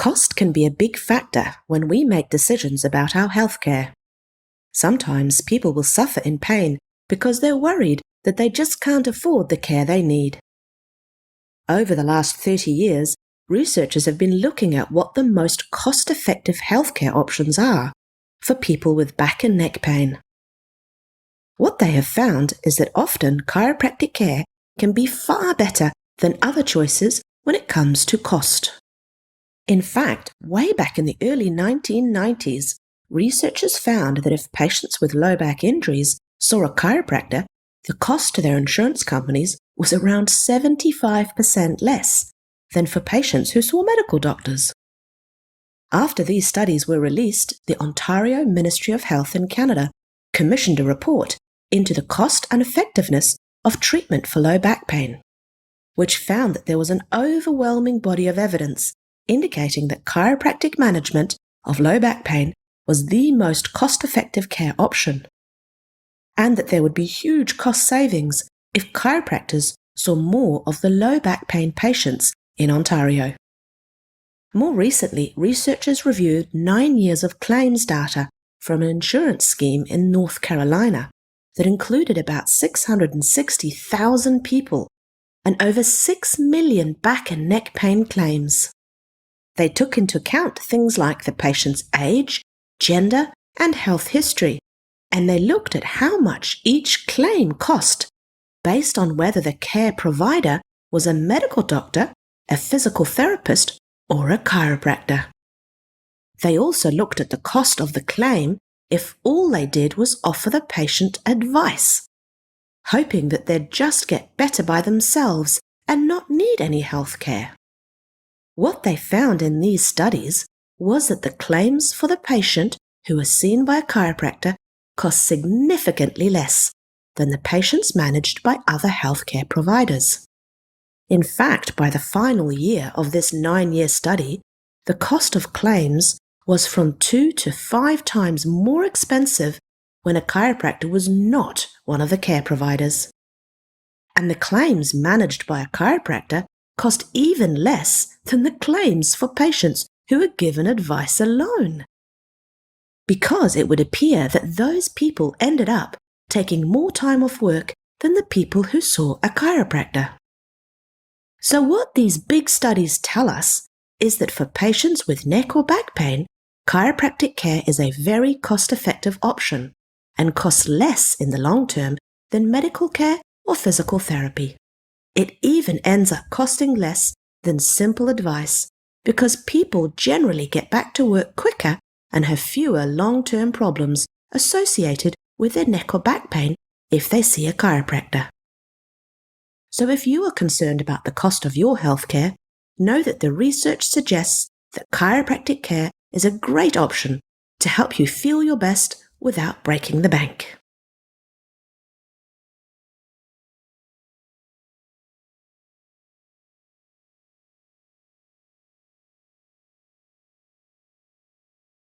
Cost can be a big factor when we make decisions about our healthcare. Sometimes people will suffer in pain because they're worried that they just can't afford the care they need. Over the last 30 years, researchers have been looking at what the most cost-effective healthcare options are for people with back and neck pain. What they have found is that often chiropractic care can be far better than other choices when it comes to cost. In fact, way back in the early 1990s, researchers found that if patients with low back injuries saw a chiropractor, the cost to their insurance companies was around 75% less than for patients who saw medical doctors. After these studies were released, the Ontario Ministry of Health in Canada commissioned a report into the cost and effectiveness of treatment for low back pain, which found that there was an overwhelming body of evidence indicating that chiropractic management of low back pain was the most cost-effective care option, and that there would be huge cost savings if chiropractors saw more of the low back pain patients in Ontario. More recently, researchers reviewed 9 years of claims data from an insurance scheme in North Carolina that included about 660,000 people and over 6 million back and neck pain claims. They took into account things like the patient's age, gender, and health history, and they looked at how much each claim cost based on whether the care provider was a medical doctor, a physical therapist, or a chiropractor. They also looked at the cost of the claim if all they did was offer the patient advice, hoping that they'd just get better by themselves and not need any health care. What they found in these studies was that the claims for the patient who was seen by a chiropractor cost significantly less than the patients managed by other healthcare providers. In fact, by the final year of this 9-year study, the cost of claims was from 2 to 5 times more expensive when a chiropractor was not one of the care providers. And the claims managed by a chiropractor cost even less than the claims for patients who were given advice alone, because it would appear that those people ended up taking more time off work than the people who saw a chiropractor. So what these big studies tell us is that for patients with neck or back pain, chiropractic care is a very cost-effective option and costs less in the long term than medical care or physical therapy. It even ends up costing less than simple advice because people generally get back to work quicker and have fewer long-term problems associated with their neck or back pain if they see a chiropractor. So if you are concerned about the cost of your healthcare, know that the research suggests that chiropractic care is a great option to help you feel your best without breaking the bank.